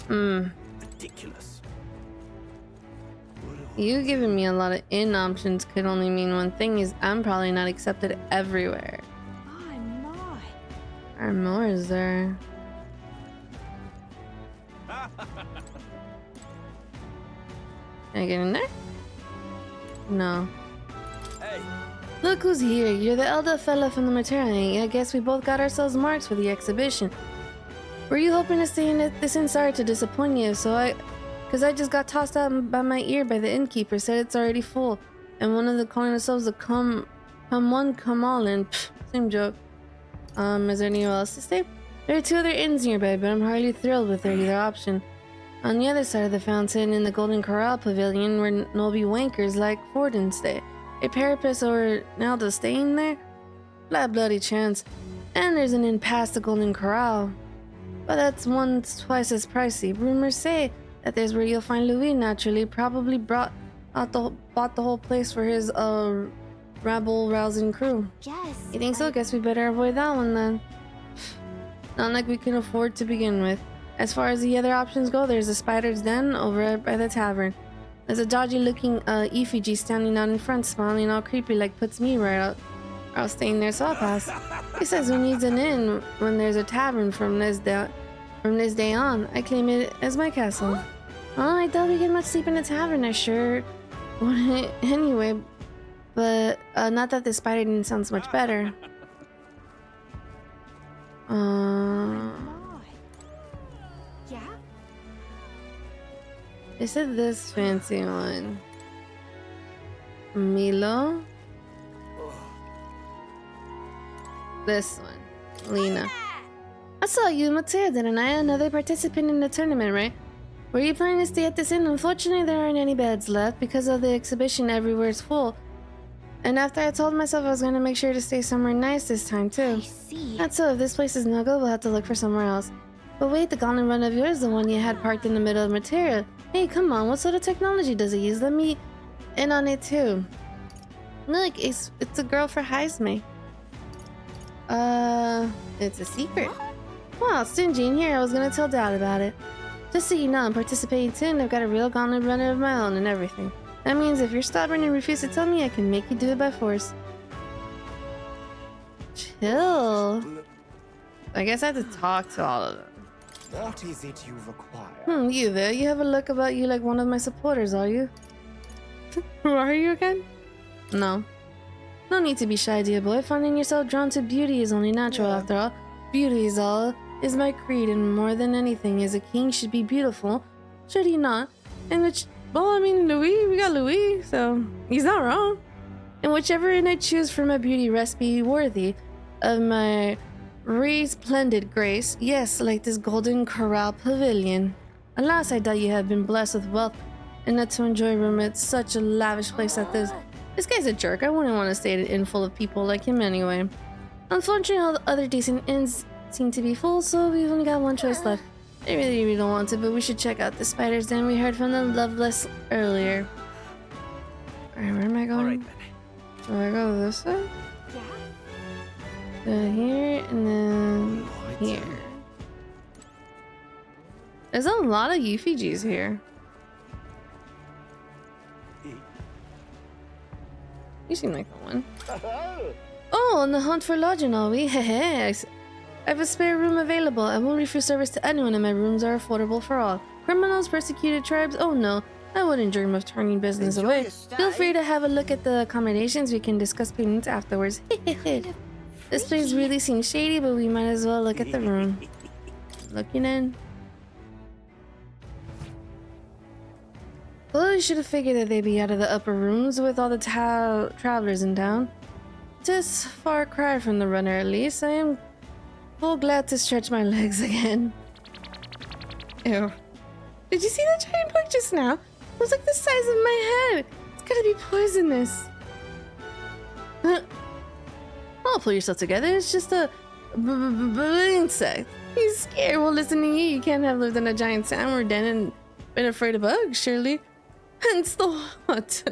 Ridiculous. You giving me a lot of in options could only mean one thing: is I'm probably not accepted everywhere. My. Or more is there? Can I get in there? No. Hey. Look who's here. You're the elder fella from the maternity. I guess we both got ourselves marks for the exhibition. Were you hoping to stay in this inn? Sorry to disappoint you, because I just got tossed out by my ear by the innkeeper, said it's already full. And one of the calling themselves the come all in. Pfft, same joke. Is there anywhere else to stay? There are 2 other inns nearby, but I'm hardly thrilled with either option. On the other side of the fountain, in the Golden Corral Pavilion, where Nolby wankers like Forden stay. A Parapus or Nalda staying there? Blah bloody chance. And there's an inn past the Golden Corral. But that's twice as pricey. Rumors say that there's where you'll find Louis naturally, probably bought the whole place for his rabble-rousing crew. Yes. You think so? Guess we better avoid that one then. Not like we can afford to begin with. As far as the other options go, there's a spider's den over by the tavern. There's a dodgy-looking effigy standing out in front, smiling all creepy like puts me right out. I was staying there, so I'll pass. He says who needs an inn when there's a tavern from this day on. I claim it as my castle. Oh, I doubt we get much sleep in the tavern, I sure wouldn't anyway. But not that the spider didn't sound much better. Yeah? They said this fancy one. Milo? This one. Lena. I saw you, Matilda, and I, another participant in the tournament, right? Were you planning to stay at this inn? Unfortunately, there aren't any beds left because of the exhibition. Everywhere's full. And after I told myself I was going to make sure to stay somewhere nice this time, too. I see. That's so. If this place is no good, we'll have to look for somewhere else. But wait, the gauntlet run of yours, the one you had parked in the middle of material. Hey, come on, what sort of technology does it use? Let me in on it, too. Look, it's a girl for Heisme. It's a secret. Wow, stingy in here. I was gonna tell Dad about it. Just so you know, I'm participating too, and I've got a real gauntlet runner of my own and everything. That means if you're stubborn and refuse to tell me, I can make you do it by force. Chill. I guess I have to talk to all of them. What is it you require? You there. You have a look about you like one of my supporters, are you? Who are you again? No. No need to be shy, dear boy. Finding yourself drawn to beauty is only natural after all. Beauty is my creed, and more than anything, as a king should be beautiful. Should he not? And Louis, we got Louis, so he's not wrong. And whichever inn I choose for my beauty rest be worthy of my resplendent grace. Yes, like this Golden Corral Pavilion. Alas, I doubt you have been blessed with wealth and not to enjoy a room at such a lavish place like this. This guy's a jerk. I wouldn't want to stay at an inn full of people like him anyway. Unfortunately, all the other decent inns seem to be full, so we've only got one choice left. I really don't want to, but we should check out the spider's den we heard from the Loveless earlier. Alright, where am I going? Alright then. Do I go this way? Yeah? Here, and then here. There's a lot of effigies here. You seem like the one. Oh, on the hunt for lodging, are we? Hehe. I have a spare room available. I won't refuse service to anyone, and my rooms are affordable for all. Criminals, persecuted tribes? Oh no, I wouldn't dream of turning business away. Feel free to have a look at the accommodations. We can discuss payments afterwards. This place really seems shady, but we might as well look at the room. Looking in. Well, you should have figured that they'd be out of the upper rooms with all the travelers in town. Just far cry from the runner, at least. I am full glad to stretch my legs again. Ew. Did you see that giant bug just now? It was like the size of my head. It's gotta be poisonous. Oh, pull yourself together. It's just a insect. He's scared. Well, listen to you. You can't have lived in a giant sandwich den and been afraid of bugs, surely. Hence the what?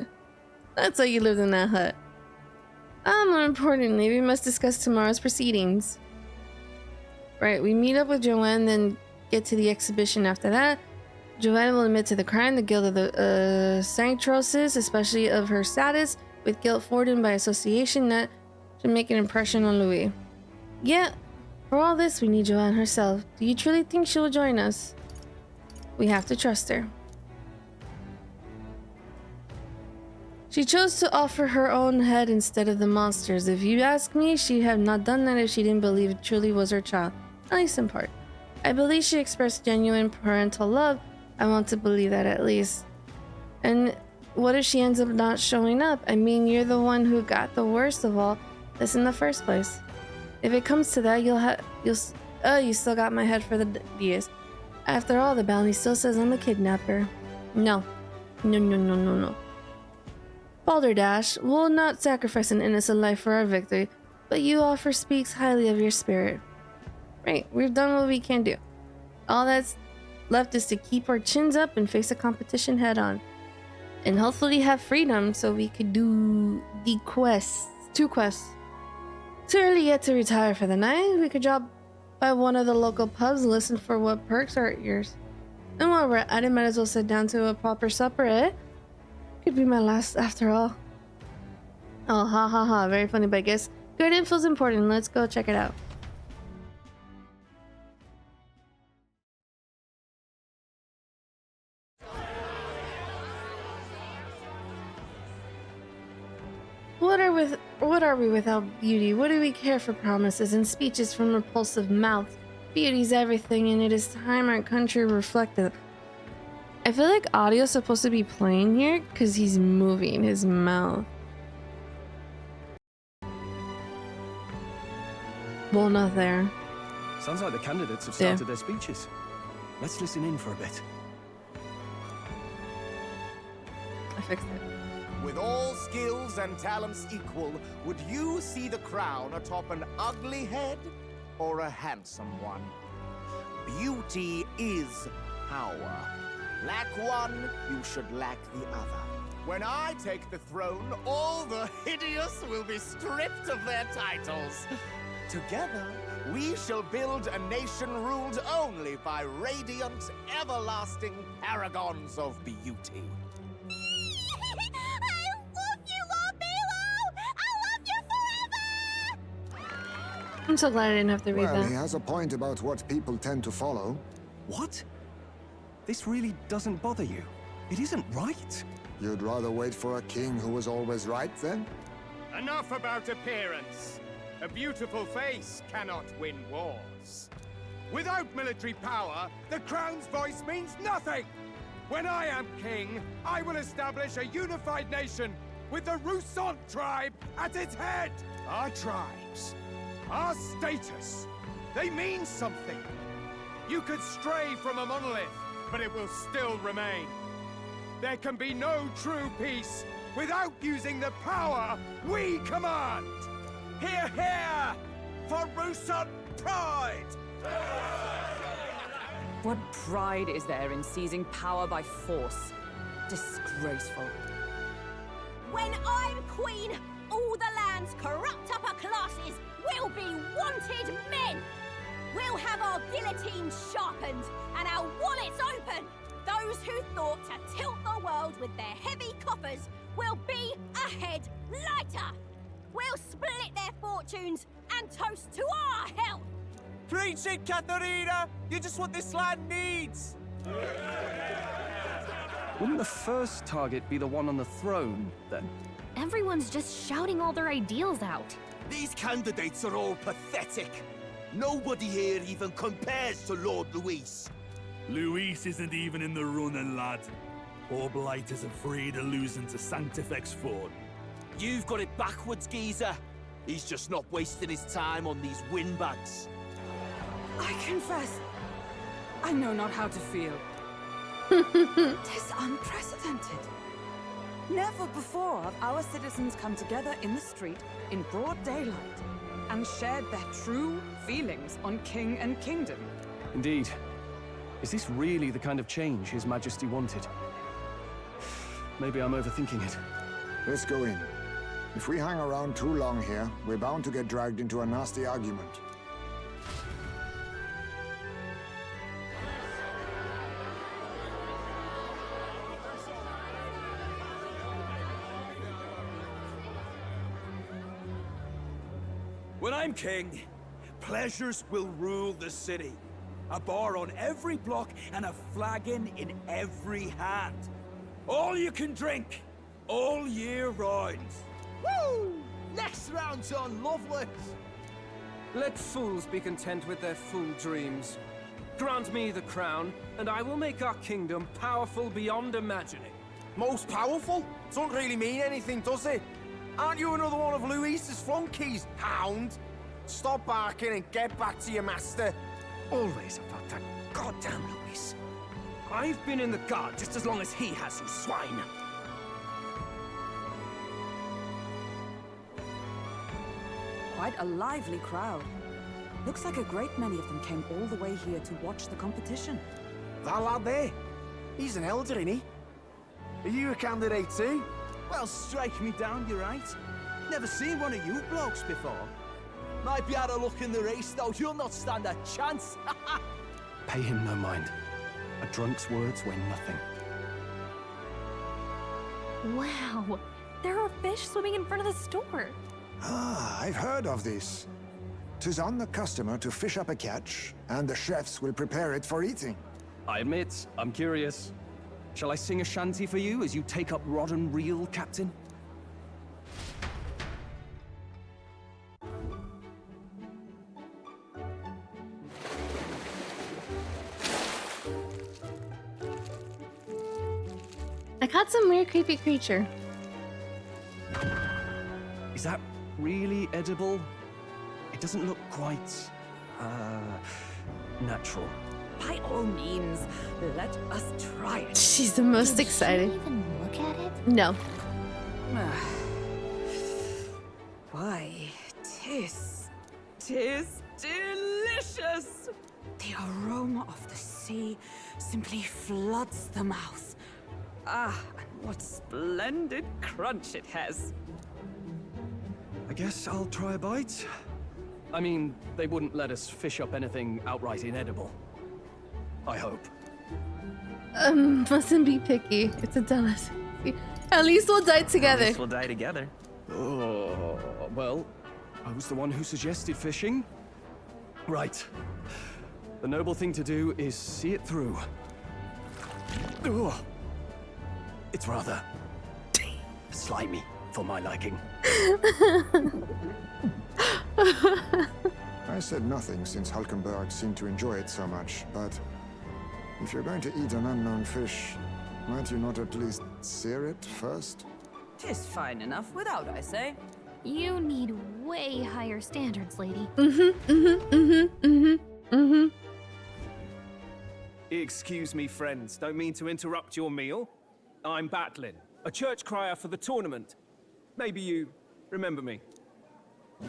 That's why you lived in that hut. More importantly, we must discuss tomorrow's proceedings. Right, we meet up with Joanna, then get to the exhibition after that. Joanna will admit to the crime, the guilt of the sanctroses, especially of her status, with guilt forwarded by association that should make an impression on Louis. Yeah, for all this, we need Joanna herself. Do you truly think she will join us? We have to trust her. She chose to offer her own head instead of the monster's. If you ask me, she'd have not done that if she didn't believe it truly was her child, at least in part. I believe she expressed genuine parental love. I want to believe that at least. And what if she ends up not showing up? I mean, you're the one who got the worst of all this in the first place. If it comes to that, you still got my head for the years. After all, the bounty still says I'm a kidnapper. No. Balderdash will not sacrifice an innocent life for our victory, but you offer speaks highly of your spirit. Right, we've done what we can do. All that's left is to keep our chins up and face the competition head on. And hopefully have freedom so we could do the quests. 2 quests. Too early yet to retire for the night. We could drop by one of the local pubs and listen for what perks are yours. And while we're at it, might as well sit down to a proper supper, eh? Could be my last after all. Oh, ha ha ha. Very funny, but I guess good info's important. Let's go check it out. What are we without beauty? What do we care for promises and speeches from repulsive mouths? Beauty's everything, and it is time our country reflected. I feel like audio's supposed to be playing here because he's moving his mouth. Well, not there. Sounds like the candidates have started their speeches. Let's listen in for a bit. I fixed it. With all skills and talents equal, would you see the crown atop an ugly head or a handsome one? Beauty is power. Lack one, you should lack the other. When I take the throne, all the hideous will be stripped of their titles. Together, we shall build a nation ruled only by radiant, everlasting paragons of beauty. I'm so glad I didn't have to read Well, that. he has a point about what people tend to follow. What? This really doesn't bother you? It isn't right. You'd rather wait for a king who was always right, then? Enough about appearance. A beautiful face cannot win wars. Without military power, the crown's voice means nothing. When I am king, I will establish a unified nation with the Rousant tribe at its head. Our tribes, our status, they mean something. You could stray from a monolith, but it will still remain. There can be no true peace without using the power we command. Hear, hear! For Rousant pride! What pride is there in seizing power by force? Disgraceful. When I'm queen, all the land's corrupt upper classes will be wanted men. We'll have our guillotines sharpened and our wallets open. Those who thought to tilt the world with their heavy coffers will be a head lighter. We'll split their fortunes and toast to our health. Preach it, Katharina! You're just what this land needs! Wouldn't the first target be the one on the throne, then? Everyone's just shouting all their ideals out. These candidates are all pathetic. Nobody here even compares to Lord Luis. Luis isn't even in the running, lad. Poor Blight is afraid of losing to Sanctifex Ford. You've got it backwards, geezer. He's just not wasting his time on these windbags. I confess, I know not how to feel. 'Tis unprecedented. Never before have our citizens come together in the street in broad daylight and shared their true feelings on king and kingdom. Indeed. Is this really the kind of change His Majesty wanted? Maybe I'm overthinking it. Let's go in. If we hang around too long here, we're bound to get dragged into a nasty argument. When I'm king, pleasures will rule the city. A bar on every block and a flagon in every hand. All you can drink, all year round. Woo! Next round's on, lovely. Let fools be content with their fool dreams. Grant me the crown, and I will make our kingdom powerful beyond imagining. Most powerful? Doesn't really mean anything, does it? Aren't you another one of Luis's flunkies, hound? Stop barking and get back to your master. Always about that goddamn Luis. I've been in the guard just as long as he has, you swine. Quite a lively crowd. Looks like a great many of them came all the way here to watch the competition. That lad there, he's an elder, isn't he? Are you a candidate too? Well, strike me down, you're right. Never seen one of you blokes before. Might be out of luck in the race, though. You'll not stand a chance. Pay him no mind. A drunk's words weigh nothing. Wow, there are fish swimming in front of the store. Ah, I've heard of this. 'Tis on the customer to fish up a catch, and the chefs will prepare it for eating. I admit, I'm curious. Shall I sing a shanty for you as you take up rod and reel, Captain? I caught some weird creepy creature. Is that really edible? It doesn't look quite, natural. By all means, let us try it. She's the most Did excited. she even look at it? No. Why, tis delicious! The aroma of the sea simply floods the mouth. Ah, and what splendid crunch it has. I guess I'll try a bite. I mean, they wouldn't let us fish up anything outright inedible. I hope. Mustn't be picky. It's a delicacy. At least we'll die together. At least we'll die together. Oh, well, I was the one who suggested fishing. Right. The noble thing to do is see it through. Ugh. It's rather slimy for my liking. I said nothing since Hulkenberg seemed to enjoy it so much, but if you're going to eat an unknown fish, might you not at least sear it first? 'Tis fine enough without, I say. You need way higher standards, lady. Excuse me, friends. Don't mean to interrupt your meal. I'm Batlin, a church crier for the tournament. Maybe you remember me.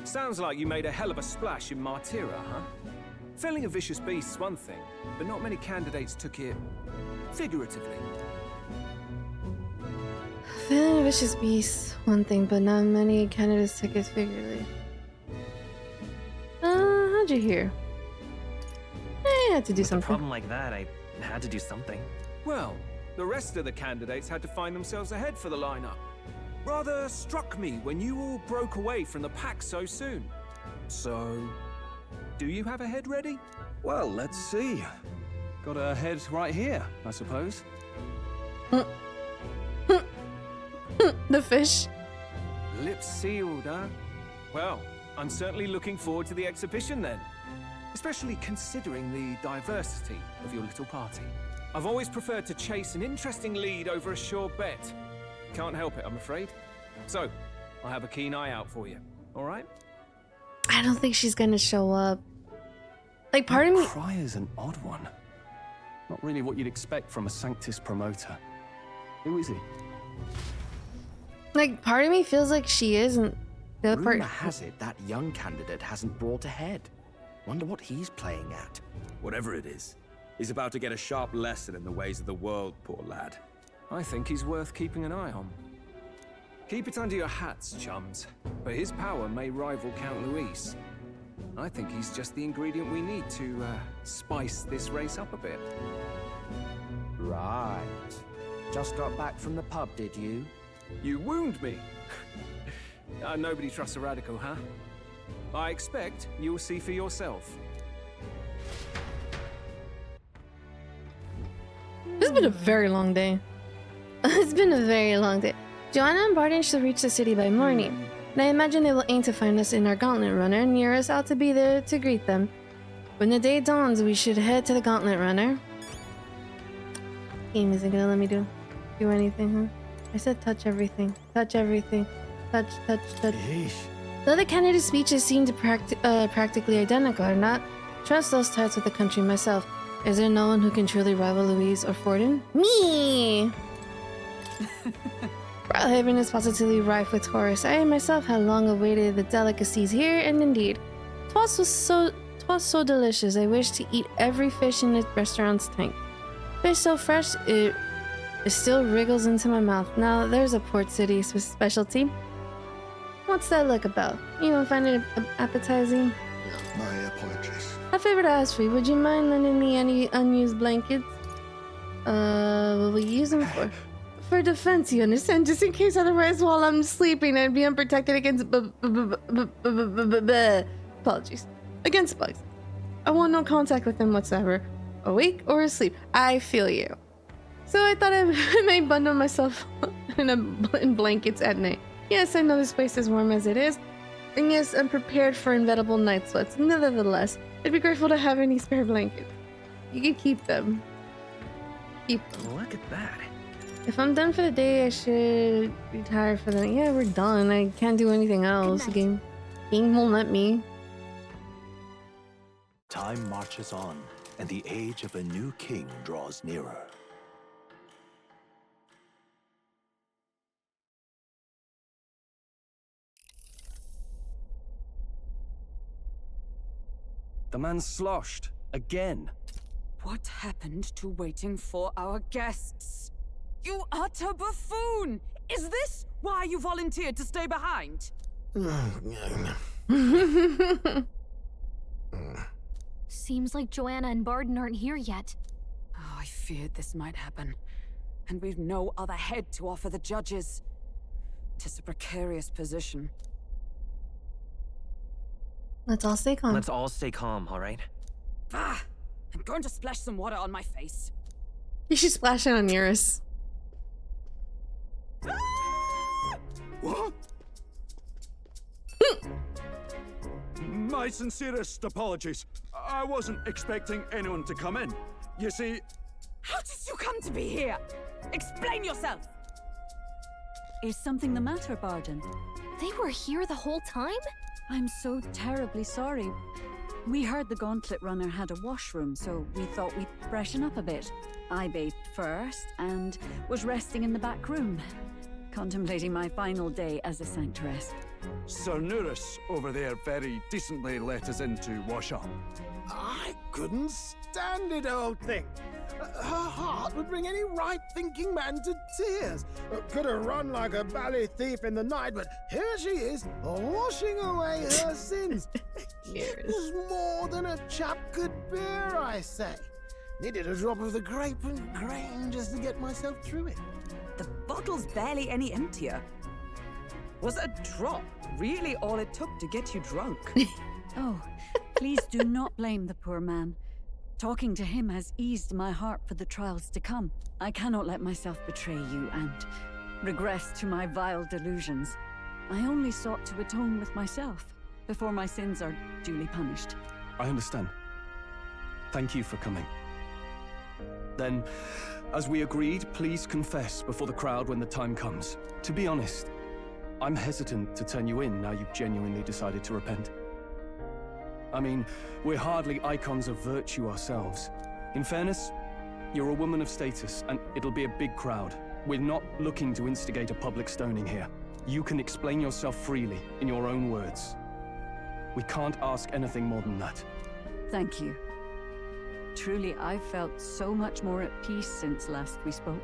Sounds like you made a hell of a splash in Martyra, huh? Felling a vicious beast's one thing, but not many candidates took it figuratively. Feeling a vicious beast, one thing, but not many candidates take it figuratively. How'd you hear? I had to do With something. a problem like that, I had to do something. Well, the rest of the candidates had to find themselves ahead for the lineup. Rather struck me when you all broke away from the pack so soon. So, do you have a head ready? Well, let's see. Got a head right here, I suppose. The fish. Lips sealed, huh? Well, I'm certainly looking forward to the exhibition then. Especially considering the diversity of your little party. I've always preferred to chase an interesting lead over a sure bet. Can't help it, I'm afraid. So, I'll have a keen eye out for you, all right? I don't think she's gonna show up. Like, part of me... Cryer's an odd one. Not really what you'd expect from a Sanctus promoter. Who is he? Like, part of me feels like she isn't. The other part... Rumor has it that young candidate hasn't brought ahead. Wonder what he's playing at. Whatever it is, he's about to get a sharp lesson in the ways of the world, poor lad. I think he's worth keeping an eye on. Keep it under your hats, chums, but his power may rival Count Luis. I think he's just the ingredient we need to spice this race up a bit. Right. Just got back from the pub, did you? You wound me! Nobody trusts a radical, huh? I expect you'll see for yourself. This has been a very long day. It's been a very long day. Joanna and Barton should reach the city by morning, and I imagine they will aim to find us in our gauntlet runner, near us ought to be there to greet them. When the day dawns, we should head to the gauntlet runner. Game isn't gonna let me do anything, huh? I said touch everything. Touch everything. Touch. The other candidates' speeches seem to practically identical. I'm not trust those types with the country myself. Is there no one who can truly rival Louise or Forden? Me! Brilehaven is positively rife with tourists. I myself had long awaited the delicacies here, and indeed, 'twas so delicious. I wish to eat every fish in the restaurant's tank. Fish so fresh, it still wriggles into my mouth. Now, there's a port city specialty. What's that look about? You don't find it appetizing? My apologies. A favor to ask for you. Would you mind lending me any unused blankets? What will you use them for? For defense, you understand? Just in case otherwise while I'm sleeping I'd be unprotected against apologies. Against bugs. I want no contact with them whatsoever. Awake or asleep. I feel you. So I thought I may bundle myself in blankets at night. Yes, I know this place is warm as it is. And yes, I'm prepared for inevitable night sweats. Nevertheless, I'd be grateful to have any spare blankets. You can keep them. Keep them. Look at that. If I'm done for the day, I should retire for the night. Yeah, we're done. I can't do anything else. Game won't let me. Time marches on, and the age of a new king draws nearer. The man's sloshed. Again. What happened to waiting for our guests? You utter buffoon! Is this why you volunteered to stay behind? Seems like Joanna and Barton aren't here yet. Oh, I feared this might happen. And we've no other head to offer the judges. 'Tis a precarious position. Let's all stay calm. Let's all stay calm, all right? Ah! I'm going to splash some water on my face. You should splash it on Eurus. What? My sincerest apologies. I wasn't expecting anyone to come in. You see... How did you come to be here? Explain yourself! Is something the matter, Barton? They were here the whole time? I'm so terribly sorry. We heard the Gauntlet Runner had a washroom, so we thought we'd freshen up a bit. I bathed first and was resting in the back room, contemplating my final day as a sanctuaress. Sir Nuris over there very decently let us in to wash up. I couldn't stand it, old thing. Her heart would bring any right-thinking man to tears. Could have run like a bally thief in the night, but here she is, washing away her sins. It was more than a chap could bear, I say. Needed a drop of the grape and grain just to get myself through it. The bottle's barely any emptier. Was a drop really all it took to get you drunk? Oh, please do not blame the poor man. Talking to him has eased my heart for the trials to come. I cannot let myself betray you and regress to my vile delusions. I only sought to atone with myself before my sins are duly punished. I understand. Thank you for coming. Then, as we agreed, please confess before the crowd when the time comes. To be honest, I'm hesitant to turn you in now you've genuinely decided to repent. I mean, we're hardly icons of virtue ourselves. In fairness, you're a woman of status, and it'll be a big crowd. We're not looking to instigate a public stoning here. You can explain yourself freely, in your own words. We can't ask anything more than that. Thank you. Truly, I've felt so much more at peace since last we spoke.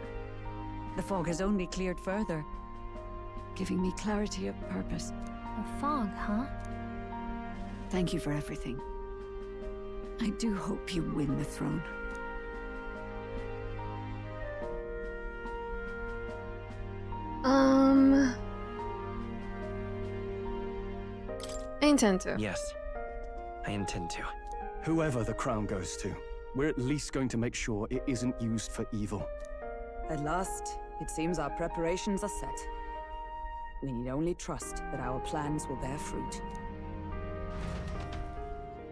The fog has only cleared further, giving me clarity of purpose. The fog, huh? Thank you for everything. I do hope you win the throne. I intend to. Yes, I intend to. Whoever the crown goes to, we're at least going to make sure it isn't used for evil. At last, it seems our preparations are set. We need only trust that our plans will bear fruit.